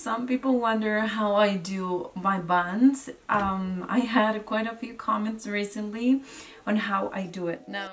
Some people wonder how I do my buns. I had quite a few comments recently on how I do it. Now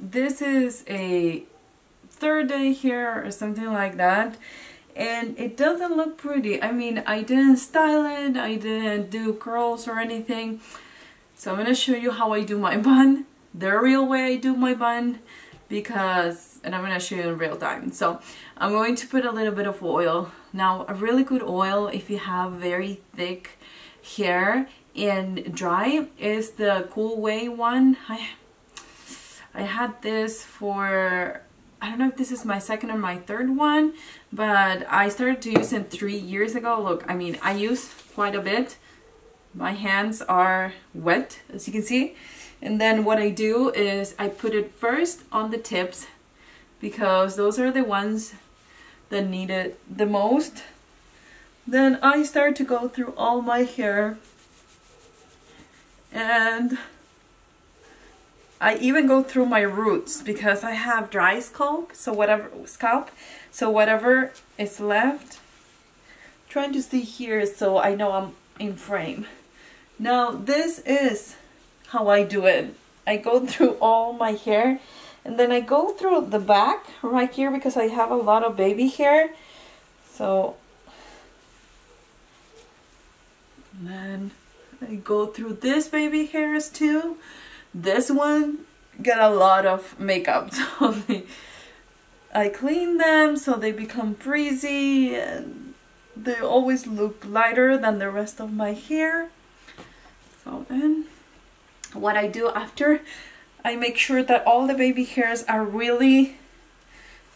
this is a third day here or something like that, and it doesn't look pretty. I mean, I didn't style it, I didn't do curls or anything. So I'm gonna show you how I do my bun, the real way I do my bun, and I'm gonna show you in real time. So I'm going to put a little bit of oil. Now, a really good oil if you have very thick hair and dry is the Cool Way one. I had this for, I don't know if this is my second or my third one, but I started to use it 3 years ago. Look, I mean, I use quite a bit. My hands are wet, as you can see. And then what I do is I put it first on the tips because those are the ones that need it the most. Then I start to go through all my hair, and I even go through my roots because I have dry scalp, so whatever is left. I'm trying to see here so I know I'm in frame. Now this is how I do it. I go through all my hair, and then I go through the back right here because I have a lot of baby hair. So and then I go through this baby hairs too. This one got a lot of makeup, so I clean them so they become frizzy, and they always look lighter than the rest of my hair. So then what I do after, I make sure that all the baby hairs are really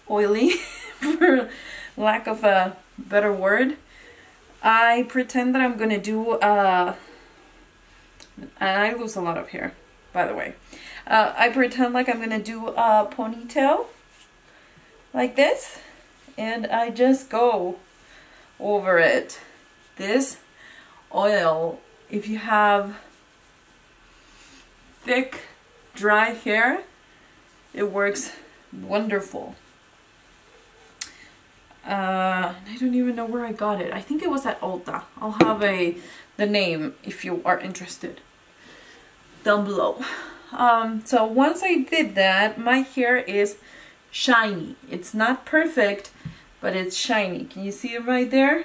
oily, for lack of a better word. I pretend that I'm gonna do and I lose a lot of hair, by the way. I pretend like I'm gonna do a ponytail like this, and I just go over it. This oil, if you have thick, dry hair, it works wonderful. I don't even know where I got it. I think it was at Ulta. I'll have the name if you are interested down below. So once I did that, my hair is shiny. It's not perfect, but it's shiny. Can you see it right there?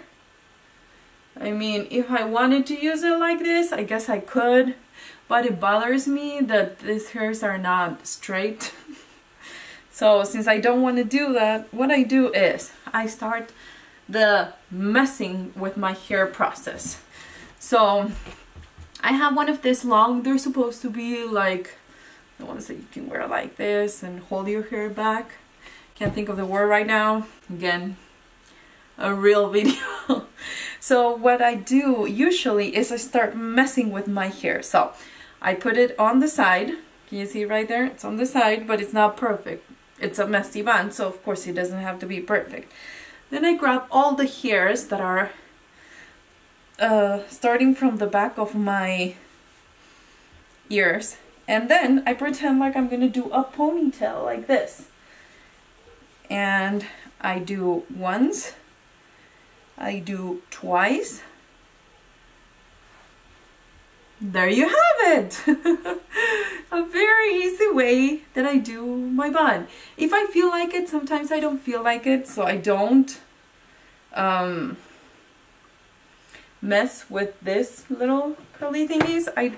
I mean, if I wanted to use it like this, I guess I could, but it bothers me that these hairs are not straight. So since I don't want to do that, what I do is I start the messing with my hair process. So I have one of this long, they're supposed to be like the ones that you can wear like this and hold your hair back. Can't think of the word right now. Again, a real video. So what I do usually is I start messing with my hair. So I put it on the side. Can you see right there? It's on the side, but it's not perfect. It's a messy bun, so of course it doesn't have to be perfect. Then I grab all the hairs that are starting from the back of my ears, and then I pretend like I'm gonna do a ponytail like this. And I do once, I do twice. There you have it. A very easy way that I do my bun. If I feel like it, sometimes I don't feel like it, so I don't mess with this little curly thingies. I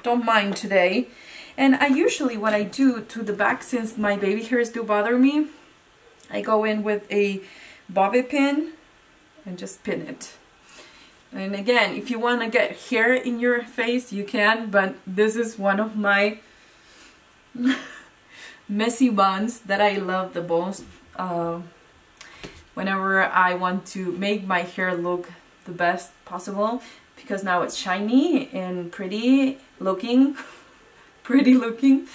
don't mind today. And I usually, what I do to the back, since my baby hairs do bother me, I go in with a bobby pin and just pin it. And again, if you want to get hair in your face, you can, but this is one of my messy buns that I love the most. Whenever I want to make my hair look the best possible, because now it's shiny and pretty looking. Pretty looking.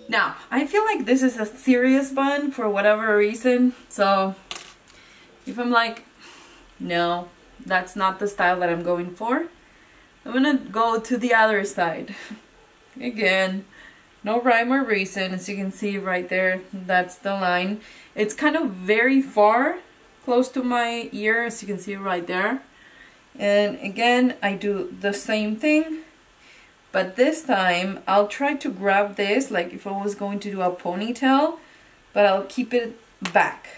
Now, I feel like this is a serious bun for whatever reason, so if I'm like, no, that's not the style that I'm going for, I'm gonna go to the other side. Again, no rhyme or reason. As you can see right there, that's the line. It's kind of very far, close to my ear, as you can see right there. And again, I do the same thing, but this time I'll try to grab this like if I was going to do a ponytail, but I'll keep it back.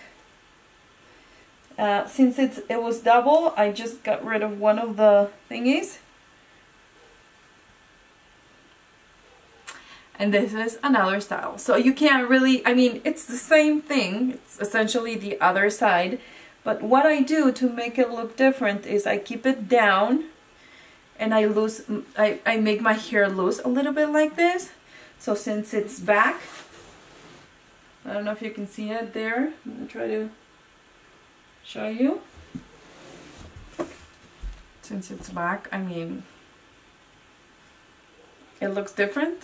Since it was double, I just got rid of one of the thingies. And this is another style. So you can't really, I mean, it's the same thing. It's essentially the other side. But what I do to make it look different is I keep it down and I make my hair loose a little bit like this. So since it's back, I don't know if you can see it there. I'm gonna try to show you. Since it's back, I mean, it looks different.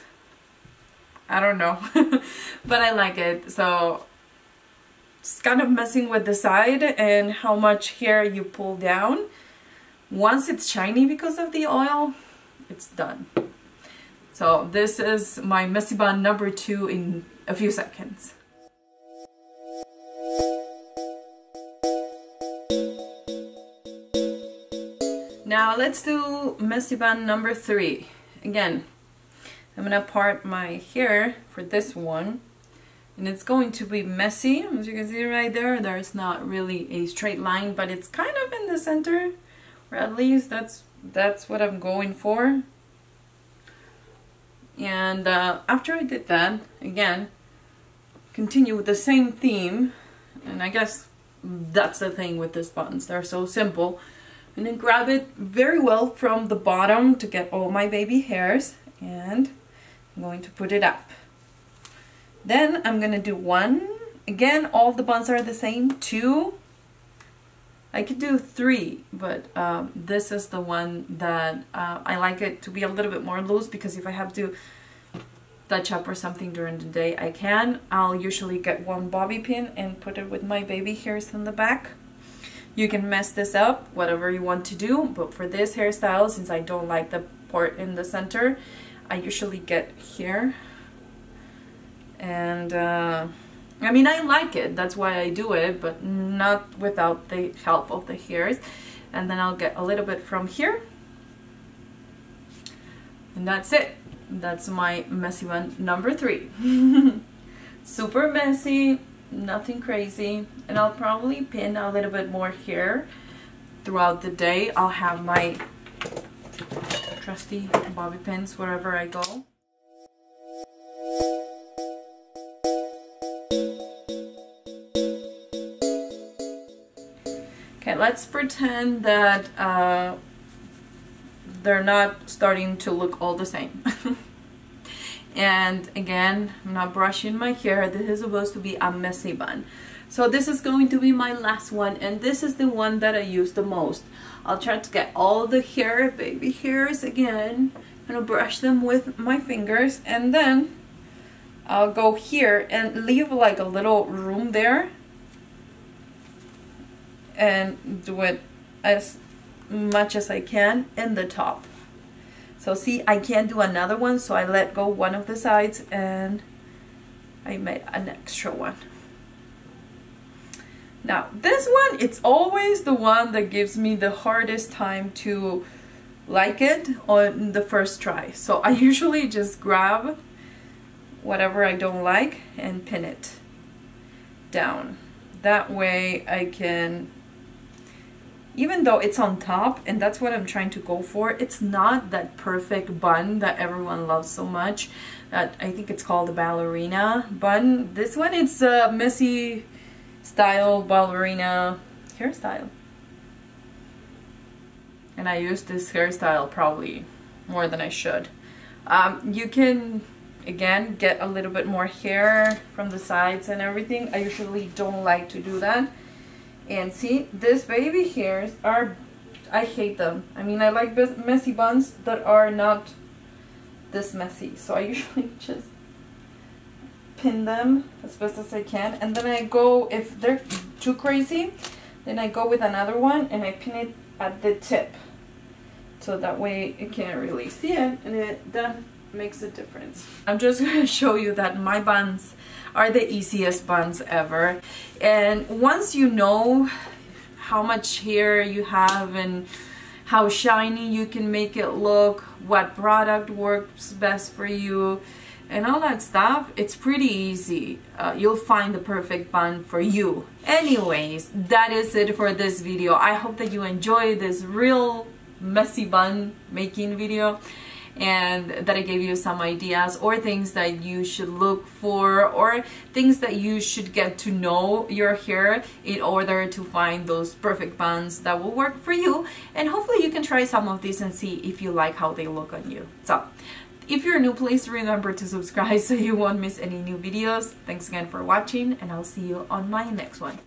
I don't know, but I like it. So it's kind of messing with the side and how much hair you pull down. Once it's shiny because of the oil, it's done. So this is my messy bun number 2 in a few seconds. Now let's do messy bun number 3. Again, I'm gonna part my hair for this one, and it's going to be messy. As you can see right there, there's not really a straight line, but it's kind of in the center, or at least that's what I'm going for. And after I did that, again, continue with the same theme, and I guess that's the thing with these buttons, they're so simple. And then grab it very well from the bottom to get all my baby hairs, and I'm going to put it up. Then I'm gonna do 1. Again, all the buns are the same. 2. I could do 3, but this is the one that I like it to be a little bit more loose, because if I have to touch up or something during the day, I can. I'll usually get 1 bobby pin and put it with my baby hairs in the back. You can mess this up, whatever you want to do, but for this hairstyle, since I don't like the part in the center, I usually get here. And I mean, I like it, that's why I do it, but not without the help of the hairs. And then I'll get a little bit from here, and that's it. That's my messy bun number 3. Super messy, nothing crazy, and I'll probably pin a little bit more here throughout the day. I'll have my trusty bobby pins wherever I go. Okay, let's pretend that they're not starting to look all the same. And again, I'm not brushing my hair. This is supposed to be a messy bun. So this is going to be my last one, and this is the one that I use the most. I'll try to get all the hair, baby hairs again. I'm gonna brush them with my fingers, and then I'll go here and leave like a little room there and do it as much as I can in the top. So see, I can't do another one, so I let go one of the sides and I made an extra one. Now this one, it's always the one that gives me the hardest time to like it on the first try. So I usually just grab whatever I don't like and pin it down. That way I can, even though it's on top, and that's what I'm trying to go for, it's not that perfect bun that everyone loves so much. That I think it's called the ballerina bun. This one, it's a messy style ballerina hairstyle. And I use this hairstyle probably more than I should. You can, again, get a little bit more hair from the sides and everything. I usually don't like to do that. And see, these baby hairs are, I hate them. I mean, I like messy buns that are not this messy. So I usually just pin them as best as I can. And then I go, if they're too crazy, then I go with another one and I pin it at the tip. so that way you can't really see it, and that makes a difference. I'm just going to show you that my buns are the easiest buns ever, and once you know how much hair you have and how shiny you can make it look, what product works best for you, and all that stuff, it's pretty easy. You'll find the perfect bun for you. Anyways, that is it for this video. I hope that you enjoy this real messy bun making video, and that I gave you some ideas or things that you should look for, or things that you should get to know your hair in order to find those perfect buns that will work for you. And hopefully you can try some of these and see if you like how they look on you. So if you're new, please remember to subscribe so you won't miss any new videos. Thanks again for watching, and I'll see you on my next one.